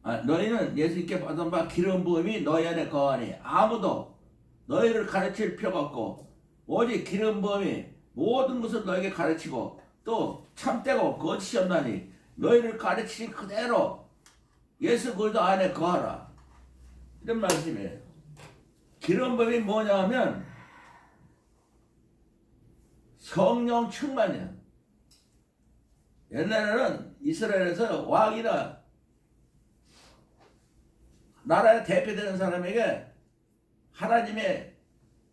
너희는 예수님께 받은 바 기름 부음이 너희 안에 거하니 아무도 너희를 가르칠 필요가 없고 오직 기름 부음이 모든 것을 너에게 가르치고 또 참되고 거짓이 없나니 너희를 가르치신 그대로 예수 그리스도 안에 거하라. 이런 말씀이에요. 기름 부음이 뭐냐 하면 성령 충만이야. 옛날에는 이스라엘에서 왕이나 나라의 대표되는 사람에게 하나님의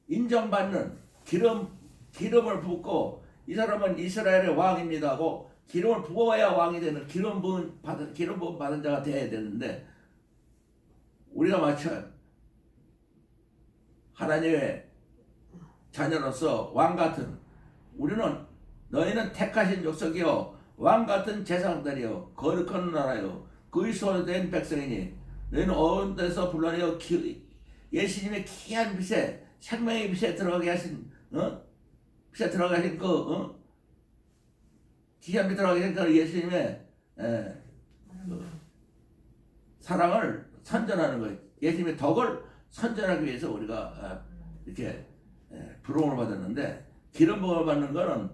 인정받는 기름을 붓고 이 사람은 이스라엘의 왕입니다 하고 기름을 부어야 왕이 되는 기름 부음 받은 자가 되어야 되는데 우리가 마치 하나님의 자녀로서 왕 같은 우리는 너희는 택하신 족속이요 왕 같은 제사장들이요 거룩한 나라요 그의 소유된 백성이니 너희는 어느 데서 불러내어 예수님의 귀한 빛에 생명의 빛에 들어가게 하신 빛에 들어가게 하신 귀한 빛에 들어가게 하신 그 예수님의 사랑을 선전하는 거예요. 예수님의 덕을 선전하기 위해서 우리가 이렇게 부름을 받았는데 기름 부음을 받는 거는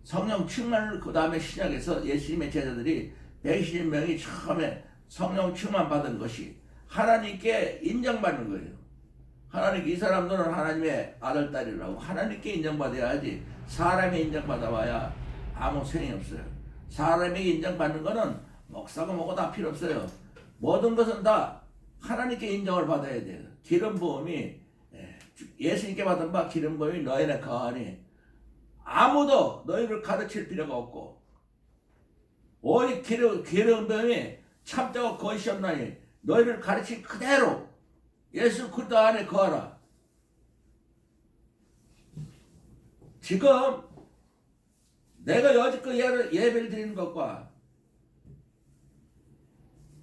성령 충만을 그 다음에 신약에서 예수님의 제자들이 120명이 처음에 성령 충만 받은 것이 하나님께 인정받는 거예요. 하나님께 이 사람들은 하나님의 아들 딸이라고 하나님께 인정받아야 하지 사람이 인정받아봐야 아무 소용이 없어요. 사람에게 인정받는 거는 목사가 뭐고 다 필요 없어요. 모든 것은 다 하나님께 인정을 받아야 돼요. 기름 부음이 예수님께 받은 바 기름 부음이 너희 안에 거하니 아무도 너희를 가르칠 필요가 없고 오직 기름 부음이 참되고 거짓이 없나니 너희를 가르친 그대로 예수 그리스도 안에 거하라. 지금 내가 여지껏 예배를 드리는 것과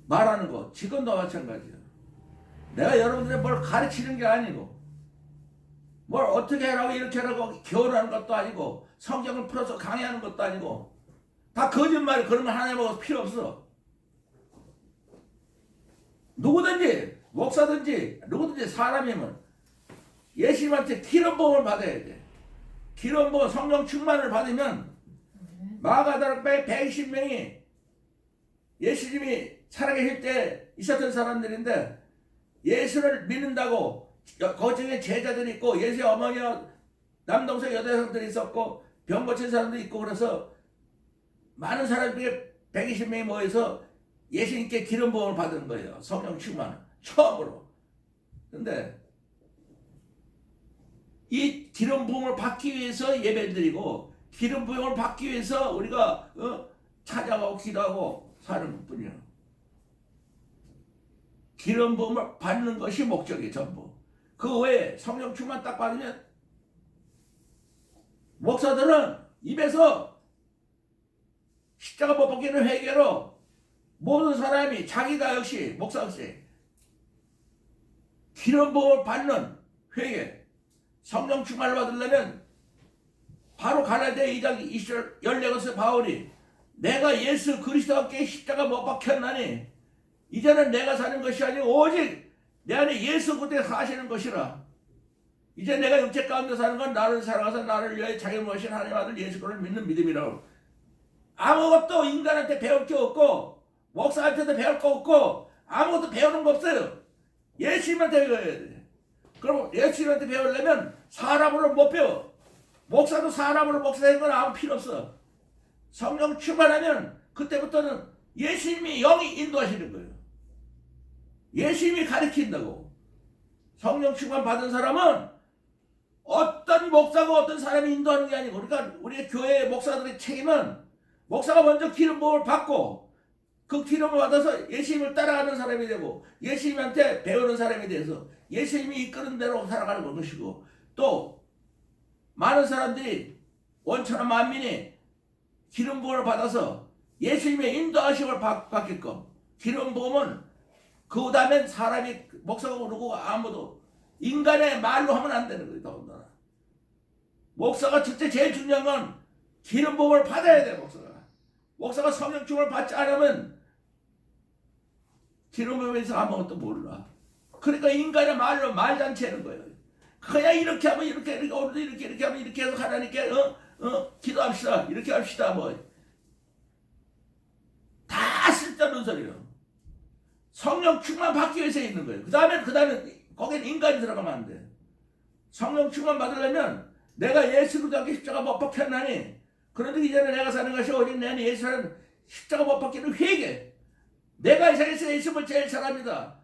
말하는 것 지금도 마찬가지예요. 내가 여러분들의 뭘 가르치는 게 아니고 뭘 어떻게 하라고 이렇게 하라고 교훈하는 것도 아니고 성경을 풀어서 강의하는 것도 아니고 다 거짓말이 그런 거 하나님하고 필요 없어. 누구든지 목사든지 누구든지 사람이면 예수님한테 기름 부음을 받아야 돼. 기름 부음 성령 충만을 받으면 마가다락 120명이 예수님이 살아계실 때 있었던 사람들인데 예수를 믿는다고 거중에 제자들이 있고 예수의 어머니와 남동생 여대생들이 있었고 병 고친 사람도 있고 그래서 많은 사람들이 120명이 모여서 예수님께 기름 부음을 받은 거예요. 성령 충만 처음으로. 근데 이 기름 부음을 받기 위해서 예배드리고 기름 부음을 받기 위해서 우리가 찾아가고 기도하고 사는 것뿐이에요. 기름 부음을 받는 것이 목적이에요. 전부. 그 외에 성령 충만 딱 받으면 목사들은 입에서 십자가 못 박히는 회개로 모든 사람이 자기가 역시 목사 역시 기름 부음을 받는 회개 성령 충만을 받으려면 바로 갈라디아 2장 20절 14것의 바울이 내가 예수 그리스도와 함께 십자가 못 박혔나니 이제는 내가 사는 것이 아니고 오직 내 안에 예수 그리스도가 사시는 것이라. 이제 내가 육체 가운데 사는 건 나를 살아가서 나를 위하여 자기 모신 하나님 아들 예수 그리스도를 믿는 믿음이라고. 아무것도 인간한테 배울 게 없고 목사한테도 배울 거 없고 아무것도 배우는 거 없어요. 예수님한테 배워야 돼. 그럼 예수님한테 배우려면 사람으로 못 배워. 목사도 사람으로 목사되는 건 아무 필요 없어. 성령 충만하면 그때부터는 예수님이 영이 인도하시는 거예요. 예수님이 가르친다고. 성령 충만 받은 사람은 어떤 목사가 어떤 사람이 인도하는 게 아니고 그러니까 우리 교회 목사들의 책임은 목사가 먼저 기름 부음을 받고 그 기름을 받아서 예수님을 따라가는 사람이 되고 예수님한테 배우는 사람이 돼서 예수님이 이끄는 대로 살아가는 것이고 또 많은 사람들이 원천한 만민이 기름 부음을 받아서 예수님의 인도하심을 받게끔 기름 부음은 그 다음엔 사람이 목사가 모르고 아무도 인간의 말로 하면 안 되는 거예요. 더군다나 목사가 첫째 제일 중요한 건 기름 부음을 받아야 돼. 목사가 성령 충만을 받지 않으면 기름 부음에서 아무것도 몰라. 그러니까 인간의 말로 말잔치하는 거예요. 그냥 이렇게 하면 이렇게 오늘도 이렇게 하면 이렇게 해서 하나님께 기도합시다. 이렇게 합시다. 뭐 다 쓸데없는 소리예요. 성령 충만 받기 위해서 있는 거예요. 그 다음에 거기는 인간이 들어가면 안 돼. 성령 충만 받으려면 내가 예수 그리스도께 십자가 못 박혔나니 그런데 이제는 내가 사는 것이 오직 내 안에 예수는 십자가 못 박히는 회개. 내가 이 세상에서 예수를 제일 사랑합니다.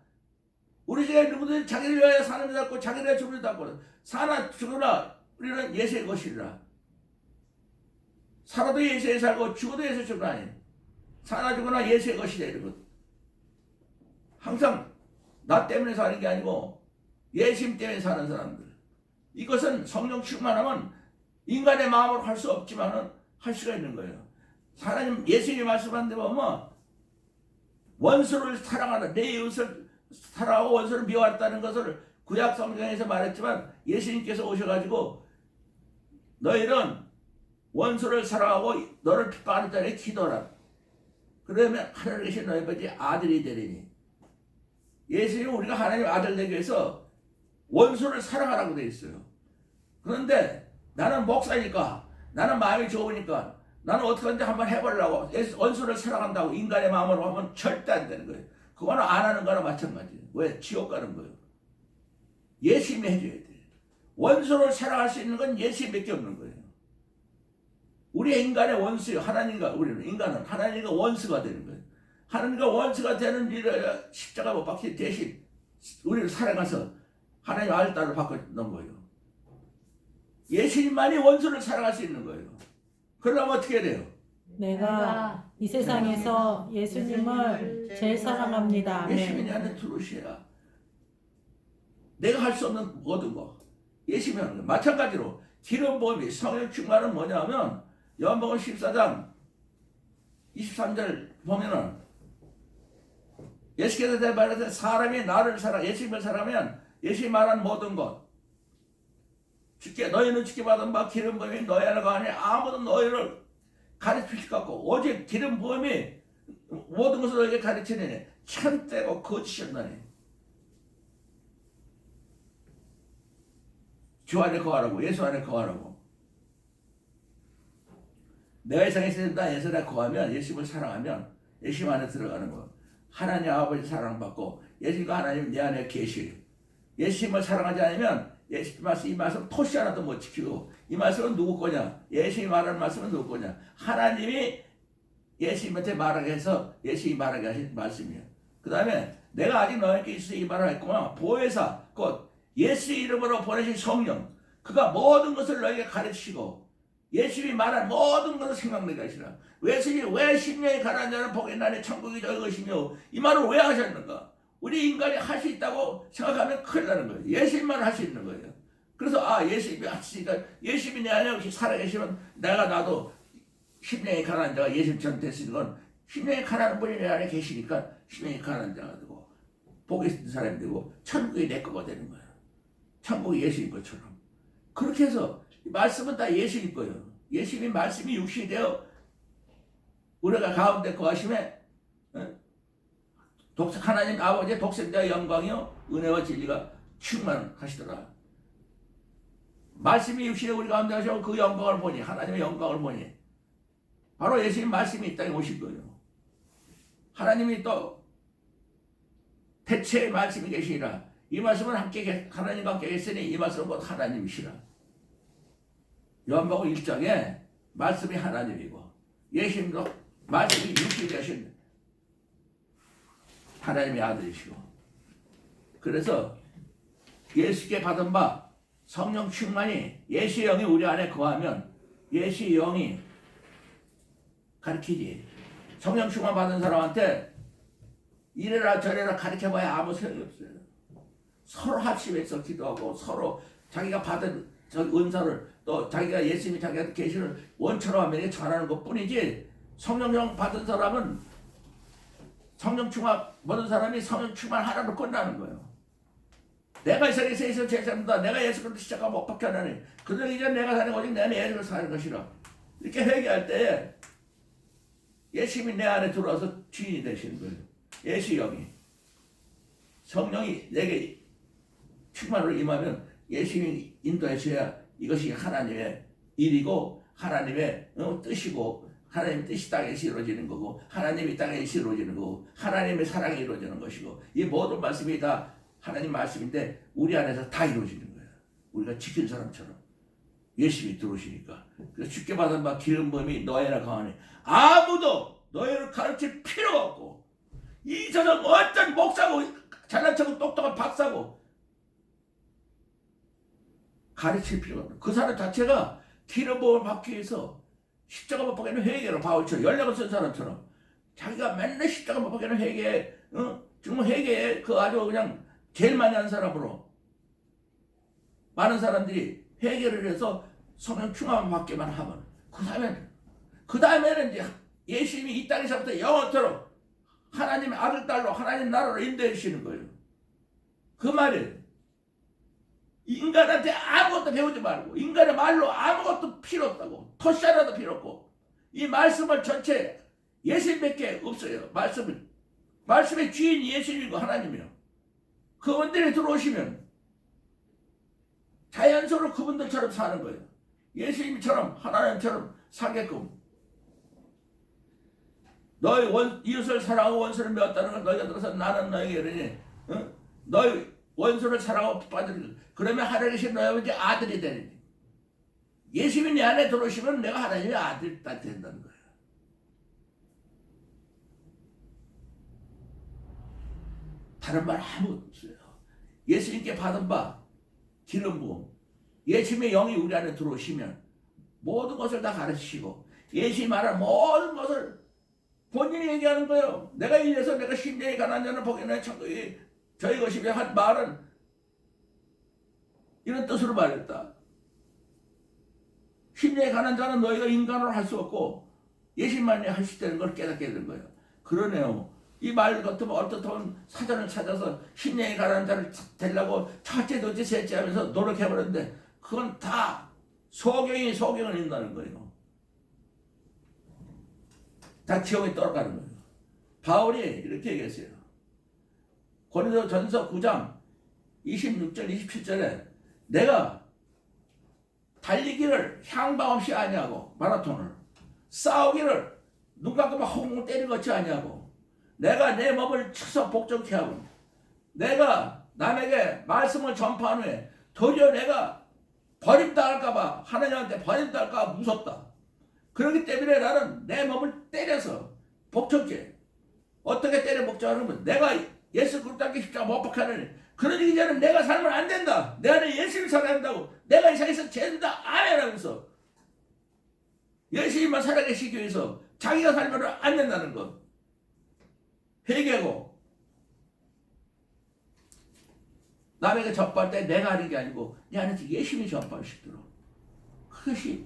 우리 중에 누구든 자기를 위하여 사는 줄 알고 자기를 위하여 죽는 줄 알고 사나 죽으나 우리는 예수의 것이라. 살아도 예수에 살고 죽어도 예수의 죽으나니 사나 죽으나 예수의 것이다. 이러거든. 항상 나 때문에 사는 게 아니고 예수님 때문에 사는 사람들. 이것은 성령 충만하면 인간의 마음으로 할 수 없지만은 할 수가 있는 거예요. 하나님 예수님이 말씀한 데 보면 원수를 사랑하라. 내 이웃을 사랑하고 원수를 미워했다는 것을 구약 성경에서 말했지만 예수님께서 오셔가지고 너희는 원수를 사랑하고 너를 핍박하는 자에게 기도하라. 그러면 하늘에 계신 너희 아버지 아들이 되리니. 예수님은 우리가 하나님 아들 되기 위해서 원수를 사랑하라고 되어 있어요. 그런데 나는 목사니까 나는 마음이 좋으니까 나는 어떻게 하는지 한번 해보려고 원수를 사랑한다고 인간의 마음으로 하면 절대 안 되는 거예요. 그거는 안 하는 거나 마찬가지예요. 왜? 지옥 가는 거예요. 예수님이 해줘야 돼. 원수를 사랑할 수 있는 건 예수님밖에 없는 거예요. 우리 인간의 원수예요. 하나님과 우리는 인간은 하나님과 원수가 되는 거예요. 하나님과 원수가 되는 일을 십자가 못 박힌 대신 우리를 사랑해서 하나님 아들 딸을 바꿔놓은 거예요. 예수님만이 원수를 사랑할 수 있는 거예요. 그러려면 어떻게 해야 돼요? 내가 이 세상에서 예수님을 제일 사랑합니다. 예수님이 내 안에 들어오셔야 내가 할 수 없는 모든 거 예수님이 하는 거예요. 마찬가지로 기름 부음이 성령 충만은 뭐냐면 요한복음 14장 23절 보면은 예수께서 대발해서 사람이 나를 예수님을 사랑하면 예수님이 말한 모든 것 너희는 주께 받은 바 기름 부음이 너희 안에 가니 아무도 너희를 가르칠 수 없고 오직 기름 부음이 모든 것을 너에게 가르치느니 참되고 거짓이었나니 주 안에 거하라고 예수 안에 거하라고. 내가 이 세상에 있다 예수에 거하면 예수님을 사랑하면 예수님 안에 들어가는 거. 하나님 아버지 사랑받고 예수님과 하나님 내 안에 계시. 예수님을 사랑하지 않으면 예수님 말씀 이 말씀 토시 하나도 못 지키고 이 말씀은 누구 거냐? 예수님이 말하는 말씀은 누구 거냐? 하나님이 예수님한테 말하게 해서 예수님이 말하게 하신 말씀이에요. 그 다음에 내가 아직 너에게 있어서 이 말을 했구나. 보혜사 곧 예수 이름으로 보내신 성령 그가 모든 것을 너에게 가르치시고 예수님이 말한 모든 것을 생각나게 하시라. 예수님이 왜 심령이 가난한 자는 복이 나니 천국이 저희 것이며 이 말을 왜 하셨는가? 우리 인간이 할 수 있다고 생각하면 큰일 나는 거예요. 예수님만 할 수 있는 거예요. 그래서 예수님이 하시니까 예수님이 내 안에 혹시 살아계시면 나도 심령이 가난한 자가 예수님처럼 될 수 있는 건 심령이 가난한 분이 내 안에 계시니까 심령이 가난한 자가 되고 복이 있는 사람이 되고 천국이 내 거가 되는 거예요. 천국이 예수님 것처럼. 그렇게 해서 말씀은 다 예수님 거예요. 예수님 말씀이 육신이 되어 우리가 가운데 거하심에 하나님 아버지의 독생자의 영광이요 은혜와 진리가 충만하시더라. 말씀이 육신에 우리 가운데 하시고 그 영광을 보니 하나님의 영광을 보니 바로 예수님 말씀이 이 땅에 오실 거예요. 하나님이 또 대체의 말씀이 계시니라. 이 말씀은 하나님과 함께 계시니 이 말씀은 곧 하나님이시라. 요한복음 1장에 말씀이 하나님이고 예수님도 말씀이 육신이 되신 하나님의 아들이시고 그래서 예수께 받은 바 성령 충만이 예수의 영이 우리 안에 거하면 예수의 영이 가르치지. 성령 충만 받은 사람한테 이래라 저래라 가르쳐봐야 아무 소용이 없어요. 서로 합심해서 기도하고 서로 자기가 받은 은사를 또 자기가 예수님이 자기한테 계시는 원처럼 하면 전하는 것 뿐이지 성령 받은 사람은 성령 충만 받은 사람이 성령 충만 하나로 끝나는 거예요. 내가 이 세상에서 예수를 제일 사랑한다. 내가 예수 그리스도 십자가 못 박혀나니 그들 이제 내가 사는 오직 내 안에 예수를 사는 것이라. 이렇게 회개할 때 예수님이 내 안에 들어와서 주인이 되시는 거예요. 예수 영이. 성령이 내게 충만으로 임하면 예수님이 인도하셔야 이것이 하나님의 일이고 하나님의 뜻이고 하나님의 뜻이 땅에서 이루어지는 거고 하나님이 땅에서 이루어지는 거고 하나님의 사랑이 이루어지는 것이고 이 모든 말씀이 다 하나님 말씀인데 우리 안에서 다 이루어지는 거예요. 우리가 지킨 사람처럼 예수님이 들어오시니까. 그래서 주께 받은 바 기름 부음이 너희라 강하니 아무도 너희를 가르칠 필요가 없고 이 세상 어떤 목사고 잘난 척은 똑똑한 박사고 가르칠 필요가 없는 그 사람 자체가 기름 부음을 받기 위해서 십자가 못 박이는 회개로 바울처럼 연락을 쓴 사람처럼 자기가 맨날 십자가 못 박이는 회개 정말 회개에 그 아주 그냥 제일 많이 하는 사람으로 많은 사람들이 회개를 해서 성령 충만 받기만 하면 그 다음에는 이제 예수님이 이 땅에서부터 영원토록 하나님의 아들 딸로 하나님 나라로 인도해 주시는 거예요. 그 말이에요. 인간한테 아무것도 배우지 말고 인간의 말로 아무것도 필요 없다고 토시 하나도 필요 없고 이 말씀을 전체 예수님밖에 없어요. 말씀의 주인이 예수님이고 하나님이요. 그분들이 들어오시면 자연스러로 그분들처럼 사는 거예요. 예수님처럼 하나님처럼 살게끔 너희 이웃을 사랑하고 원수를 미웠다는 걸 너희가 들어서 나는 너에게 이르니 너희 원수를 사랑하고 받으리 그러면 하나님이 너희 아버지 아들이 되리니 예수님이 내 안에 들어오시면 내가 하나님의 아들이 된다는 거예요. 다른 말 아무것도 없어요. 예수님께 받은 바 기름 부음 예수님의 영이 우리 안에 들어오시면 모든 것을 다 가르치시고 예수님이 말하는 모든 것을 본인이 얘기하는 거예요. 내가 이래서 내가 심령이 가난한 자는 복이 있나니 천국이 저희 것이며 한 말은 이런 뜻으로 말했다. 심령이 가난한 자는 너희가 인간으로 할 수 없고 예수님만이 할 수 있다는 걸 깨닫게 되는 거예요. 그러네요. 이 말 같으면 어떻든 사전을 찾아서 심령이 가난한 자를 되려고 첫째, 둘째, 셋째 하면서 노력해버렸는데 그건 다 소경을 읽는다는 거예요. 다 지옥에 떨어가는 거예요. 바울이 이렇게 얘기했어요. 고린도전서 9장 26절 27절에 내가 달리기를 향방 없이 아니하고 마라톤을 싸우기를 눈 감고 헝 때리는 것이 아니하고 내가 내 몸을 쳐서 복종케 하고 내가 남에게 말씀을 전파한 후에 도리어 내가 버림당할까봐 하나님한테 버림당할까봐 무섭다. 그렇기 때문에 나는 내 몸을 때려서 복종케 어떻게 때려 복종하면 내가 예수 그리스도께 십자가 못 박하느니 그러기 전에 내가 살면 안 된다. 내 안에 예수를 살아야 한다고. 내가 이 세상에서 죄인다. 아멘 하면서 예수님만 살아계시기 위해서 자기가 살면 안 된다는 것. 회개하고 남에게 전파할 때 내가 하는 게 아니고 내 안에서 예수님이 전파할 수 있도록 그것이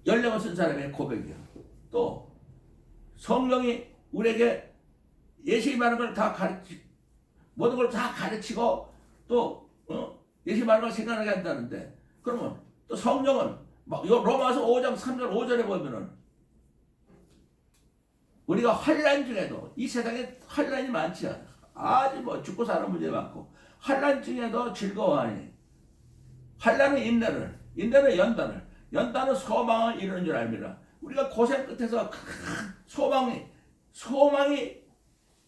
열령을 쓴 사람의 고백이야. 또 성령이 우리에게 예수님 하는 걸 다 모든 걸 다 가르치고 또 예수님 하는 걸 생각하게 한다는데 그러면 또 성령은 로마서 5장 3절 5절에 보면은 우리가 환난 중에도 이 세상에 환난이 많지 않아. 아주 죽고 사는 문제 많고 환난 중에도 즐거워하니 환난은 인내는 연단은 소망을 이루는 줄 알미라. 우리가 고생 끝에서 소망이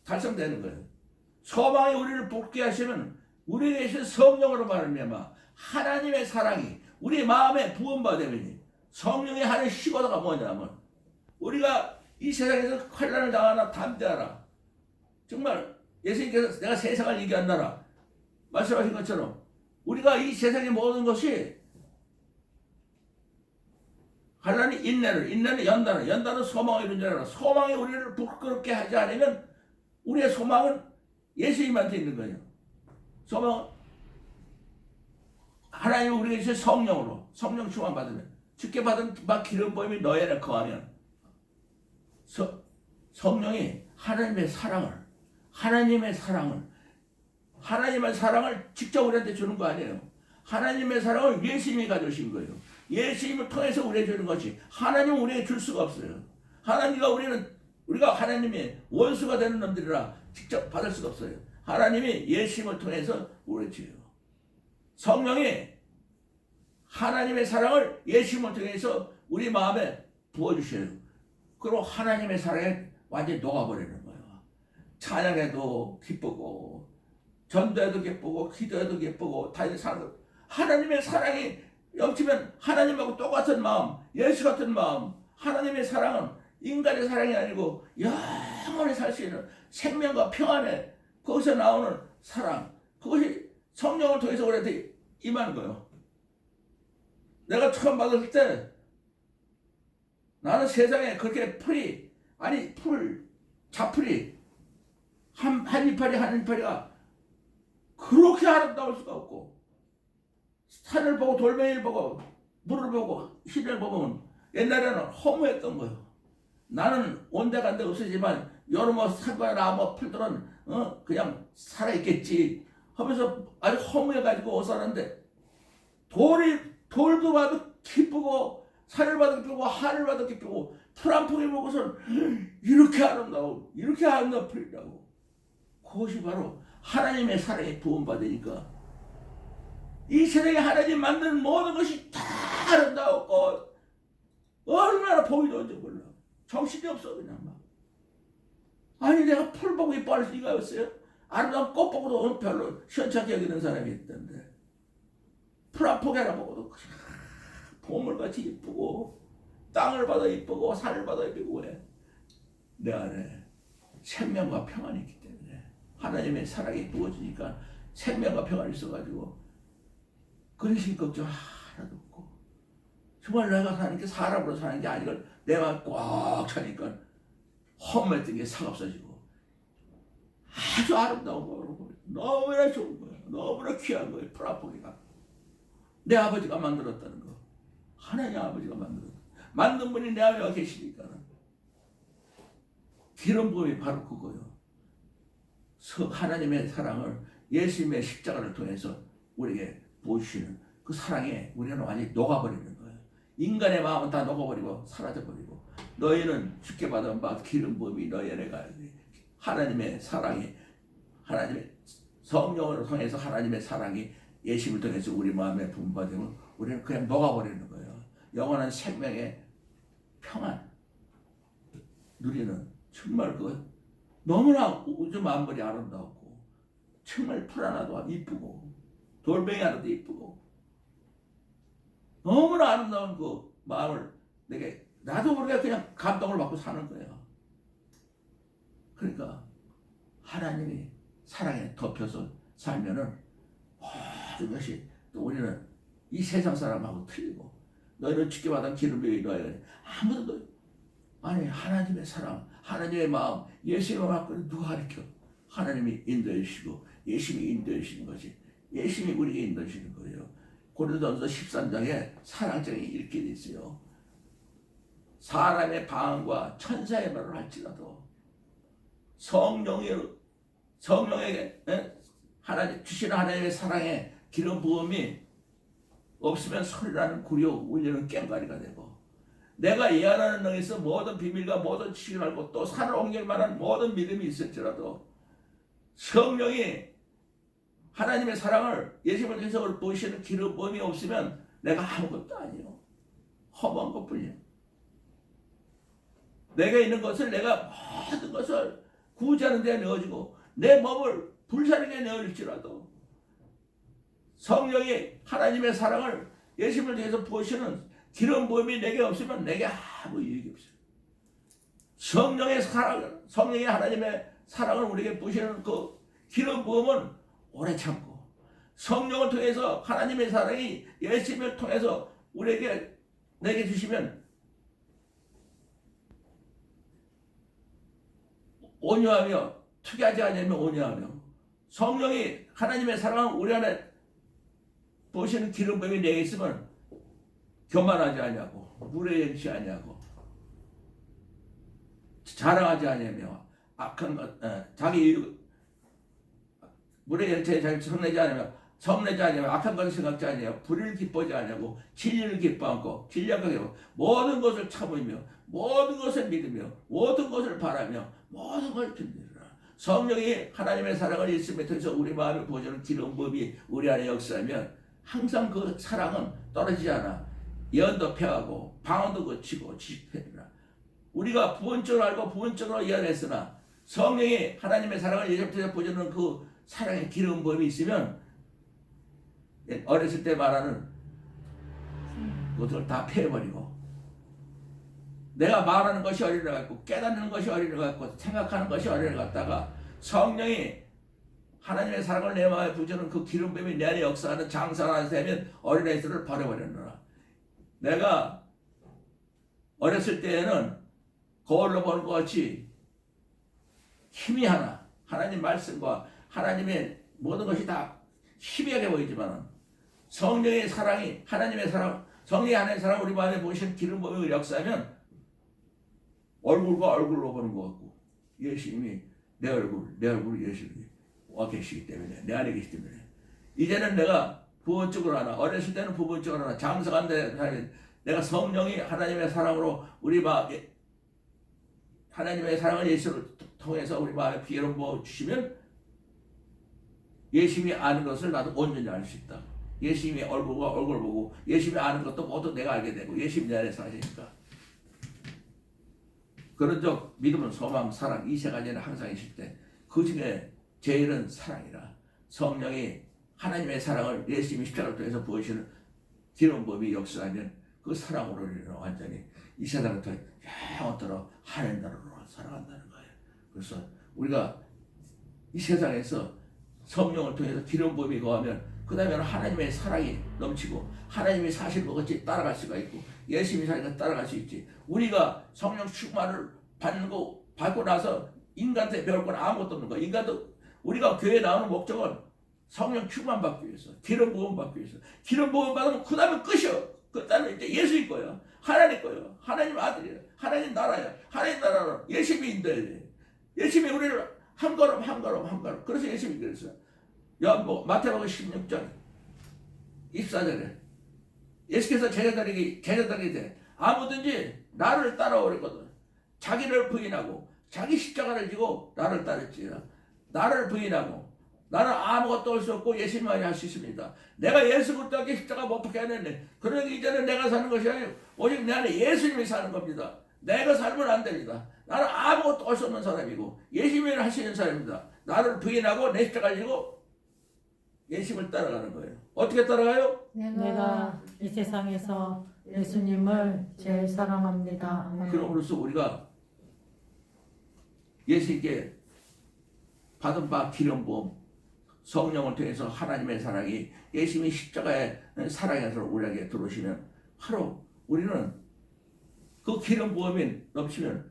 달성되는 거예요. 소망이 우리를 복게 하시면 우리에게 계신 성령으로 말미암아 하나님의 사랑이 우리 마음에 부음받으니 성령이 하는 시고도가 뭐냐면 우리가 이 세상에서 환난을 당하나 담대하라. 정말 예수님께서 내가 세상을 이겨한 나라 말씀하신 것처럼 우리가 이 세상의 모든 것이 환난이 인내는 연단은 소망을 이루는 줄 알아. 소망이 우리를 부끄럽게 하지 않으면 우리의 소망은 예수님한테 있는 거예요. 소망은 하나님이 우리에게 주신 성령으로 성령 충만 받으면 주께 받은 막 기름 부음이 너희를 거하면 성령이 하나님의 사랑을 직접 우리한테 주는 거 아니에요. 하나님의 사랑을 예수님이 가져오신 거예요. 예수님을 통해서 우리에게 주는 것이 하나님은 우리에게 줄 수가 없어요. 우리가 하나님의 원수가 되는 놈들이라 직접 받을 수가 없어요. 하나님이 예수님을 통해서 우리 주요. 성령이 하나님의 사랑을 예수님을 통해서 우리 마음에 부어주셔요. 그리고 하나님의 사랑에 완전히 녹아버리는 거예요. 찬양해도 기쁘고 전도해도 기쁘고 기도해도 기쁘고 다 사는 하나님의 사랑이 넘치면 하나님하고 똑같은 마음, 예수 같은 마음. 하나님의 사랑은 인간의 사랑이 아니고 영원히 살 수 있는 생명과 평안에 거기서 나오는 사랑, 그것이 성령을 통해서 우리한테 임하는 거예요. 내가 처음 받았을 때 나는 세상에 그렇게 풀이, 아니 자풀이 한 이파리가 그렇게 아름다울 수가 없고, 산을 보고 돌멩이를 보고 물을 보고 시를 보면 옛날에는 허무했던 거예요. 나는 온데간데 없으지만 여러 뭐 산과 나무 풀들은 그냥 살아있겠지 하면서 아주 허무해가지고 옷살았는데, 돌도 봐도 기쁘고 산을 봐도 기쁘고 하늘 봐도 기쁘고 풀 한 포기 보고서는 이렇게 아름다운 풀이라고. 그것이 바로 하나님의 사랑에 부음받으니까 이 세상에 하나님 만드는 모든 것이 다 아름다웠고 얼마나 보기 좋은지 몰라. 정신이 없어 그냥 막. 아니 내가 풀 보고 이뻐할 리가 없어요? 아름다운 꽃 보고도 별로 시원찮게 여기는 사람이 있던데, 풀 한 포기 하나 보고도 보물같이 이쁘고 땅을 봐도 이쁘고 산을 봐도 이쁘고. 왜? 내 안에 생명과 평안이 있기 때문에 하나님의 사랑이 부어지니까 생명과 평안이 있어가지고 근심 걱정 하나도 없고, 정말 내가 사는 게 사람으로 사는 게 아니고 내 마음 꽉 차니까 험했던 게 사갑서지고 아주 아름다운 거로 너무나 좋은 거야. 너무나 귀한 거예요. 풀아포기가 내 아버지가 만들었다는 거. 하나님 아버지가 만든 분이 내 안에 와 계시니까 기름 부음이 바로 그거예요. 하나님의 사랑을 예수님의 십자가를 통해서 우리에게 보여주시는 그 사랑에 우리는 완전히 녹아버리는 거예요. 인간의 마음은 다 녹아버리고 사라져버리고, 너희는 죽게 받은 바 기름 부음이 너희 안에 가야지. 하나님의 사랑이, 하나님의 성령을 통해서 하나님의 사랑이 예수님을 통해서 우리 마음에 부음받으면 우리는 그냥 녹아버리는 거예요. 영원한 생명의 평안 누리는, 정말 너무나 우주 만물이 아름다웠고 정말 풀 하나도 이쁘고 돌멩이 하나도 이쁘고 너무나 아름다운 그 마음을 내게 나도 모르게 그냥 감동을 받고 사는 거예요. 그러니까 하나님이 사랑에 덮여서 살면은 모든 것이, 또 우리는 이 세상 사람하고 틀리고, 너희는 죽게 받은 기름이 너희가 아무도 아니 하나님의 사랑, 하나님의 마음, 예수님의 마음을 누가 가르쳐? 하나님이 인도해 주시고 예수님이 인도해 주시는 것이, 예수님이 우리에게 인도해 주시는 거예요. 고린도전서 13장에 사랑장이 이렇게 돼 있어요. 사람의 방언과 천사의 말을 할지라도 성령에게 하나님 주시는 하나님의 사랑에 기름 부음이 없으면 소리나는 구려 울리는 꽹과리가 되고, 내가 예언하는 능에서 모든 비밀과 모든 지식을 알고 또 산을 옮길 만한 모든 믿음이 있을지라도 성령이 하나님의 사랑을 예수님을 통해서 보시는 기름 부음이 없으면 내가 아무것도 아니요. 허무한 것뿐이요. 내가 있는 것을, 내가 모든 것을 구제하는 데 넣어주고 내 몸을 불사르게 내어줄지라도 성령이 하나님의 사랑을 예수님을 통해서 부으시는 기름 부음이 내게 없으면 내게 아무 유익이 없어요. 성령의 사랑, 성령의 하나님의 사랑을 우리에게 부으시는 그 기름 부음은 오래 참고, 성령을 통해서 하나님의 사랑이 예수님을 통해서 우리에게 내게 주시면 온유하며 투기하지 않으면 온유하며, 성령이 하나님의 사랑을 우리 안에 보시는 기름 부음이 내게 있으면 교만하지 아니하고 무례행치 아니하고 자랑하지 아니하며 악한 것 자기 무례행치에 자기 성내지 아니하며 악한 것을 생각지 아니하고 불의를 기뻐하지 아니하고 진리를 기뻐하고 진리하게 하고 모든 것을 참으며 모든 것을 믿으며 모든 것을 바라며 모든 것을 빌리라. 성령이 하나님의 사랑을 예수님에 통해서 우리 마음에 부어주는 기름 부음이 우리 안에 역사하면 항상 그 사랑은 떨어지지 않아. 예언도 펴하고 방언도 거치고 지식되리라. 우리가 부분적으로 알고 부분적으로 예언했으나 성령이 하나님의 사랑을 예수님에 부어주는 그 사랑의 기름 부음이 있으면 어렸을 때 말하는 그것을 다 패버리고 내가 말하는 것이 어린애 같고 깨닫는 것이 어린애 같고 생각하는 것이 어린애 같다가 성령이 하나님의 사랑을 내 마음에 부어주는 그 기름 부음이 내 안에 역사하는 장사하는 되면 어린애들을 버려버렸노라. 내가 어렸을 때에는 거울로 보는 것 같이 힘이 하나 하나님 말씀과 하나님의 모든 것이 다 희미하게 보이지만 성령의 사랑이 하나님의 사랑 성령이 하나님의 사랑 우리 마음에 보이신 기름 부음이 역사하면 얼굴과 얼굴로 보는 것 같고 예수님이 내 얼굴 예수님이 와 계시기 때문에 내 안에 계시기 때문에 이제는 내가 부분적으로 하나 어렸을 때는 부분적으로 하나 장성한데 내가 성령이 하나님의 사랑으로 우리 마음에 하나님의 사랑을 예수를 통해서 우리 마음에 기름 부어 주시면 예수님이 아는 것을 나도 온전히 알 수 있다. 예수님의 얼굴과 얼굴 보고 예수님이 아는 것도 모두 내가 알게 되고 예수님이 내 안에서 하시니까 그런 적 믿음은 소망 사랑 이 세 가지는 항상 있을 때 그 중에 제일은 사랑이라. 성령이 하나님의 사랑을 예수님이 십자가를 통해서 부으시는 기름 부음이 역사하면 그 사랑으로 우리는 완전히 이 세상을 통해 영원토록 하나님 나라로 살아간다는 거예요. 그래서 우리가 이 세상에서 성령을 통해서 기름 부음이 거하면 그 다음에는 하나님의 사랑이 넘치고 하나님이 사실 것 같이 따라갈 수가 있고 예수님이 사실 따라갈 수 있지. 우리가 성령 충만을 받고 나서 인간한테 배울 건 아무것도 없는 거야. 인간도 우리가 교회에 나오는 목적은 성령 충만 받기 위해서 기름 부음 받기 위해서 기름 부음 받으면 그 다음에 끝이야. 그 다음에 이제 예수님 거야. 하나님 거야. 하나님 아들이야. 하나님 나라야. 하나님 나라로 예수님이 인도해야 돼. 예수님이 우리를 한 걸음 한 걸음 한 걸음. 그래서 예수님이 그랬어요. 마태복음 16장 24절에 예수께서 제자들에게 돼. 아무든지 나를 따라오랬거든. 자기를 부인하고 자기 십자가를 지고 나를 따르지라. 나를 부인하고 나는 아무것도 할 수 없고 예수님만이 할 수 있습니다. 내가 예수 그리스도께 십자가 못 박게 하는데 그러기 이제는 내가 사는 것이 아니고 오직 내 안에 예수님이 사는 겁니다. 내가 살면 안 됩니다. 나는 아무것도 할 수 없는 사람이고 예수님이 할 수 있는 사람입니다. 나를 부인하고 내 십자가를 지고 예수님을 따라가는 거예요. 어떻게 따라가요? 내가 이 세상에서 예수님을 제일 사랑합니다. 아멘. 그럼으로써 우리가 예수님께 받은 바 기름 부음 성령을 통해서 하나님의 사랑이 예수님이 십자가의 사랑에서 우리에게 들어오시면 바로 우리는 그 기름 부음이 넘치면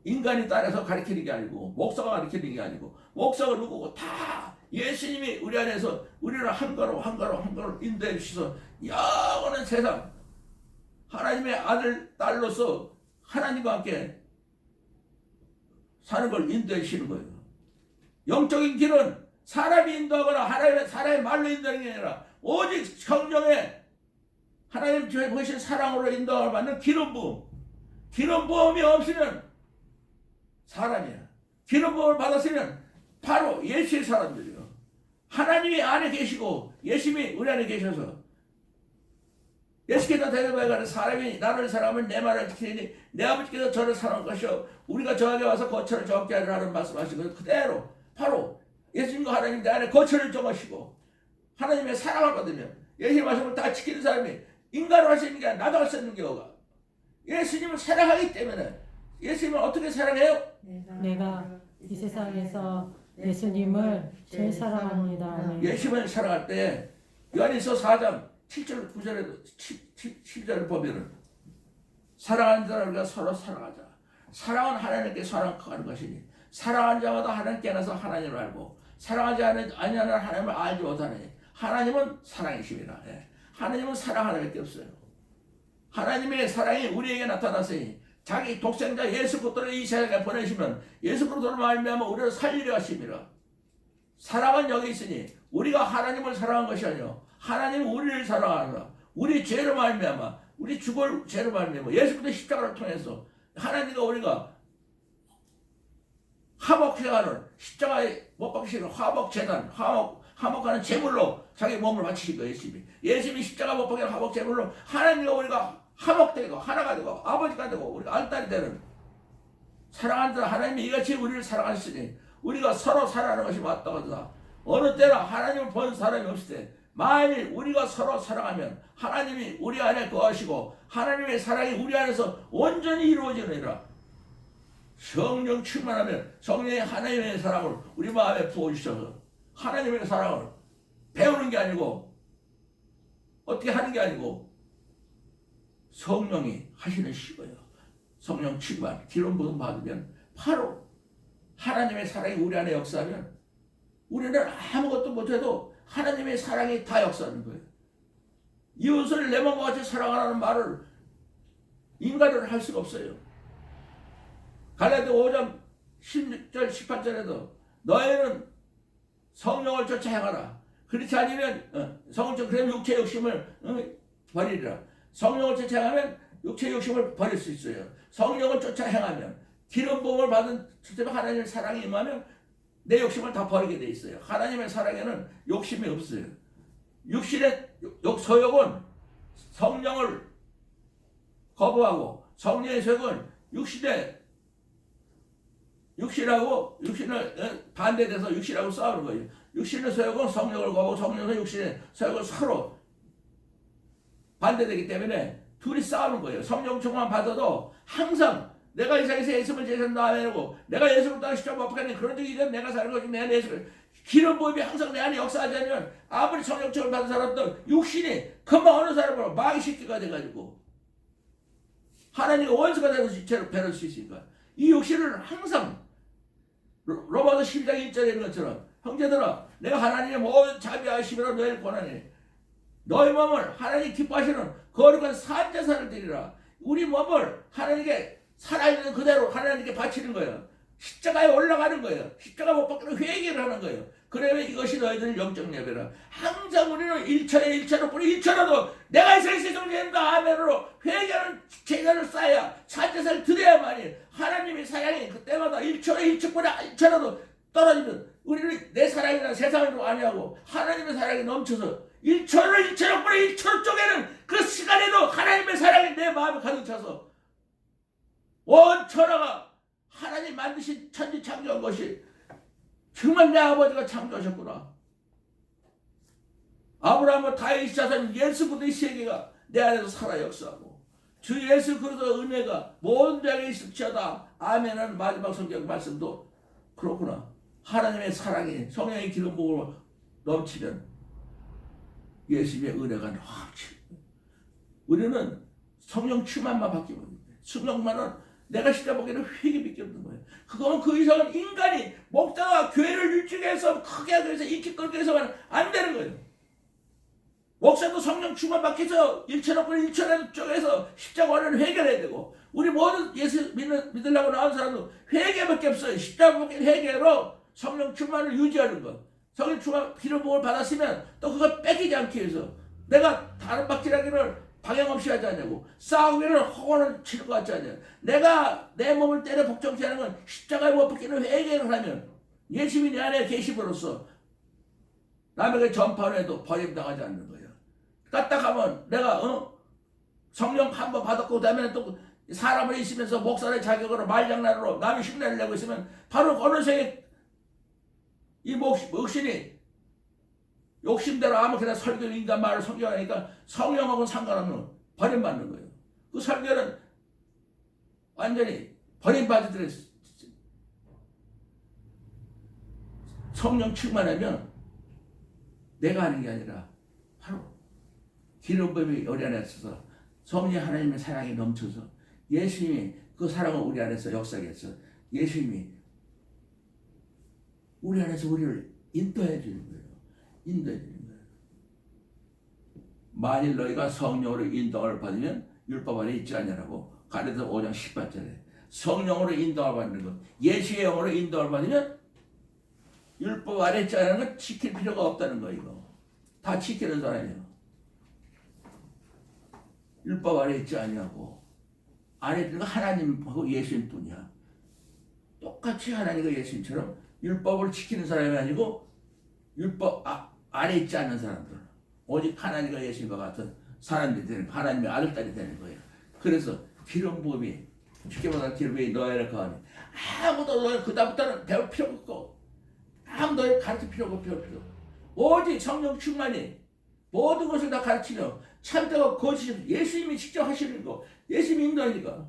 인간이 따라서 가르치는 게 아니고 목사가 가르치는 게 아니고 목사가 누구고 다 예수님이 우리 안에서 우리를 한 걸음 한 걸음 한 걸음 인도해 주셔서 영원한 세상 하나님의 아들 딸로서 하나님과 함께 사는 걸 인도해 주시는 거예요. 영적인 길은 사람이 인도하거나 사람의 말로 인도하는 게 아니라 오직 성령의 하나님 주에 보이신 사랑으로 인도함을 받는 기름 부음. 기름 부음이 없으면 사람이야. 기름 부음을 받았으면 바로 예수의 사람들이요. 하나님이 안에 계시고 예수님이 우리 안에 계셔서 예수께서 대접해 가는 사람이 나를 사랑하면 내 말을 지키니 내 아버지께서 저를 사랑할 것이요 우리가 저에게 와서 거처를 정케 하리라는 말씀하신 것 그대로 바로 예수님과 하나님 내 안에 거처를 정하시고 하나님의 사랑을 받으면 예수님 말씀을 다 지키는 사람이 인간으로 할 수 있는 게 아니라 나도 할 수 있는 경우가 예수님을 사랑하기 때문에 예수님을 어떻게 사랑해요? 내가 이 세상에서 예수님을 제일 사랑합니다. 아멘. 예수님을 사랑할 때 요한일서 4장 7절 9절에도 7절을 보면은 사랑하는 자를 우리가 서로 사랑하자. 사랑은 하나님께 사랑하는 것이니 사랑하는 자마다 하나님께 안에서 하나님을 알고 사랑하지 아니하는 하나님을 알지 못하느니 하나님은 사랑이십니다. 예. 하나님은 사랑 하나밖에 없어요. 하나님의 사랑이 우리에게 나타났으니 자기 독생자 예수 그리스도를 이 세상에 보내시면 예수 그리스도를 말미암아 우리를 살리려 하십니다. 사랑은 여기 있으니 우리가 하나님을 사랑한 것이 아니요 하나님은 우리를 사랑하노라. 우리 죄로 말미암아 우리 죽을 죄로 말미암아 예수 그리스도 십자가를 통해서 하나님과 우리가 화목제가는 십자가에 못 박히시는 화목제단, 화목하는 제물로 자기 몸을 바치신 거예요. 예수님이 십자가 못 박히는 화목제물로 하나님과 우리가 화목되고 하나가 되고 아버지가 되고 우리가 알딸이 되는 사랑하는 하나님이 이같이 우리를 사랑하시니 우리가 서로 사랑하는 것이 맞다고 하다. 어느 때나 하나님을 본 사람이 없을 때 만일 우리가 서로 사랑하면 하나님이 우리 안에 거하시고 하나님의 사랑이 우리 안에서 온전히 이루어지느니라. 성령 충만하면 성령의 하나님의 사랑을 우리 마음에 부어주셔서 하나님의 사랑을 배우는 게 아니고 어떻게 하는 게 아니고 성령이 하시는 시거예요. 성령 충만 기름 부음 받으면 바로 하나님의 사랑이 우리 안에 역사하면 우리는 아무것도 못해도 하나님의 사랑이 다 역사하는 거예요. 이웃을 내 몸과 같이 사랑하라는 말을 인간으로 할 수가 없어요. 갈라디아 5장 16절 18절에도 너희는 성령을 쫓아 행하라. 그렇지 않으면 성령 그러면 육체 욕심을 버리리라. 성령을 쫓아 행하면 육체 욕심을 버릴 수 있어요. 성령을 쫓아 행하면 기름 부음을 받은 하나님의 사랑이 임하면 내 욕심을 다 버리게 돼 있어요. 하나님의 사랑에는 욕심이 없어요. 육신의 소욕은 성령을 거부하고 성령의 소욕은 육신을 반대돼서 육신하고 싸우는 거예요. 육신의 소욕은 성령을 거부하고 성령은 육신의 소욕을 서로 반대되기 때문에 둘이 싸우는 거예요. 성령 충만 받아도 항상 내가 이 세상에서 예수를 제대로 나아내고 내가 예수를 따라 십자가 못 박았니 그런 적이 있는 내가 사는 것이 내 안에 예수를 기름 부음이 항상 내 안에 역사하지 않으면 아무리 성령 충만 받은 사람도 육신이 금방 어느 사람으로 마귀 새끼가 돼가지고 하나님과 원수가 되는 죄로 배를 수 있으니까 이 육신을 항상 로마서 12장 1절에 있는 것처럼 형제들아 내가 하나님의 모든 자비하심으로 너희를 권하니 너희 몸을 하나님 기뻐하시는 거룩한 산제사를 드리라. 우리 몸을 하나님께 살아있는 그대로 하나님께 바치는 거예요. 십자가에 올라가는 거예요. 십자가 못 박히는 회개를 하는 거예요. 그러면 이것이 너희들 영적 예배라. 항상 우리는 1차로 뿌리 1차라도 내가 이 세상에 정죄한다 아멘으로 회개하는 제사를 쌓아야 산제사를 드려야만이 하나님의 사랑이 그때마다 1초라도 떨어지면 우리는 내 사랑이나 세상을 아니하고 하나님의 사랑이 넘쳐서 1초로 뿌리 1초 쪽에는 그 시간에도 하나님의 사랑이 내 마음에 가득 차서 온 천하가 하나님 만드신 천지 창조한 것이 정말 내 아버지가 창조하셨구나. 아브라함과 다윗 자손 예수 그리스도의 세계가 내 안에서 살아 역사하고 주 예수 그리스도의 은혜가 모든 자에게 있을지어다. 아멘 하는 마지막 성경 말씀도 그렇구나. 하나님의 사랑이 성령의 기름 부음으로 넘치면 예수님의 은혜가 넘치는 우리는 성령 충만만 받기만 돼. 성령만은 내가 십자가 보기에는 회개밖에 없는 거예요. 그건 그 이상은 인간이 목자가 교회를 일찍해서 크게 하기 위해서 인기 끌기 위해서만 안 되는 거예요. 목사도 성령 충만 받기서 일천億쪽에서 십자가를 회개해야 되고 우리 모든 예수 믿으려고 나온 사람도 회개밖에 없어요. 십자가 보기 회개로 성령 충만을 유지하는 것. 성령 충만 기름 부음을 받았으면 또 그걸 뺏기지 않기 위해서 내가 다른 박질하기를 방향 없이 하지 않냐고 싸우기를 허공을 치는 것 같지 않냐. 내가 내 몸을 때려 복종케 하는 건 십자가에 못 박히는 회개를 하면 예수님이 내 안에 계심으로써 남에게 전파해도 버림당하지 않는 거예요. 까딱하면 내가 성령 한 번 받았고 그다음에 또 사람을 있으면서 목사의 자격으로 말장난으로 남의 흉내를 내고 있으면 바로 어느새 이 목신이 욕심대로 아무렇게나 설교 인간 말을 성경하니까 성령하고 상관없는 버림받는 거예요. 그 설교는 완전히 버림받으더래. 성령 충만하면 내가 하는 게 아니라 바로 기름 부음이 우리 안에 있어서 성령 하나님의 사랑이 넘쳐서 예수님이 그 사랑을 우리 안에서 역사하게 해서 예수님이 우리 안에서 우리를 인도해 주는 거예요. 인도해 주는 거예요. 만일 너희가 성령으로 인도를 받으면 율법 안에 있지 않냐라고 갈라디아 5장 18절에 성령으로 인도를 받는 것, 예수의 영으로 인도를 받으면 율법 안에 있지 않는 건 지킬 필요가 없다는 거. 이거 다 지키는 사람이에요. 율법 안에 있지 않냐고 안에 있는 건 하나님하고 예수님 뿐이야. 똑같이 하나님과 예수님처럼 율법을 지키는 사람이 아니고 율법 아래 있지 않는 사람들, 오직 하나님과 예수님과 같은 사람들이 되는 거예요. 하나님의 아들딸이 되는 거예요. 그래서 기름 부음이 쉽게 말하면 기름 부음이 너희를 거하니 아무도 너희 그다음부터는 배울 필요가 없고 아무 너희를 가르칠 필요가 없고 배울 필요 없고 오직 성령 충만이 모든 것을 다 가르치며 참되고 거짓이 예수님이 직접 하시는 거, 예수님이 인도하니까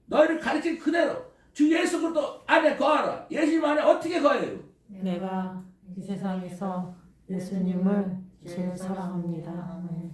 너희를 가르친 그대로 주 예수 그리스도 안에 거하라. 예수님 안에 어떻게 거해요? 내가 이 세상에서 예수님을 제일 사랑합니다. 아멘.